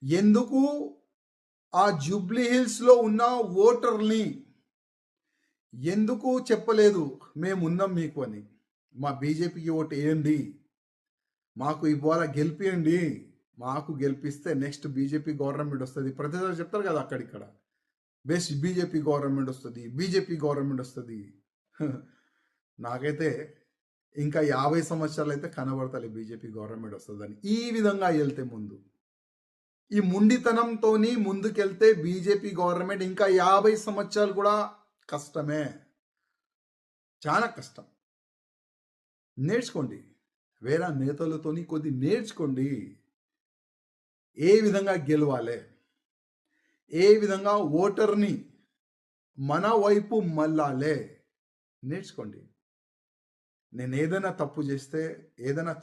ఎందుకు ఆ జూబ్లీ హిల్స్‌లో ఉన్న ఓటర్‌ని ఎందుకు చెప్పలేదు మేమున్నాం మీకు అని. మా బీజేపీకి ఓటేయండి. మాకు ఇవాళ గెలిపియండి. మాకు గెలిపిస్తే నెక్స్ట్ బీజేపీ గవర్నమెంట్ వస్తది. ప్రతిసారి చెప్తారు కదా అక్కడిక్కడ. బెస్ట్ బీజేపీ గవర్నమెంట్ వస్తది. బీజేపీ గవర్నమెంట్ వస్తది. నాకైతే ఇంకా 50 సంవత్సరాలైతే కనబడతలే బీజేపీ గవర్నమెంట్ వస్తదని. ఈ విధంగా ఎళ్తే ముందు. ఈ ముండితనంతోని ముందుకెళ్తే బీజేపీ గవర్నమెంట్ ఇంకా 50 సంవత్సరాలు కూడా కష్టమే. చాలా కష్టం. నేర్చుకోండి. వేరే నేతలతోని కొద్ది నేర్చుకోండి. ఏ విధంగా గెలవాలే? ఏ విధంగా ఓటర్‌ని మన వైపు మళ్ళాలే? నేర్చుకోండి. నేనేదైనా తప్పు చేస్తే, ఏదైనా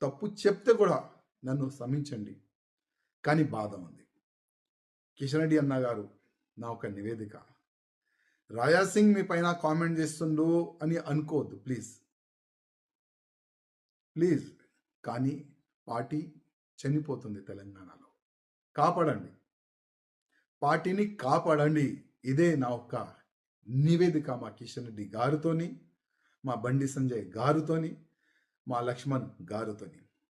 తప్పు చెప్తే కూడా నన్ను క్షమించండి. కానీ బాధ ఉంది. కిషన్ రెడ్డి అన్న గారు, నా ఒక నివేదిక. రాజా సింగ్ మీ పైన కామెంట్ చేస్తుండు అని అనుకోవద్దు ప్లీజ్. ప్లీజ్. కానీ పార్టీ చనిపోతుంది తెలంగాణలో. కాపాడండి. పార్టీని కాపాడండి. ఇదే నా ఒక్క నివేదిక మా కిషన్ రెడ్డి గారితోని, మా బండి సంజయ్ గారితోని, మా లక్ష్మణ్ గారితోని.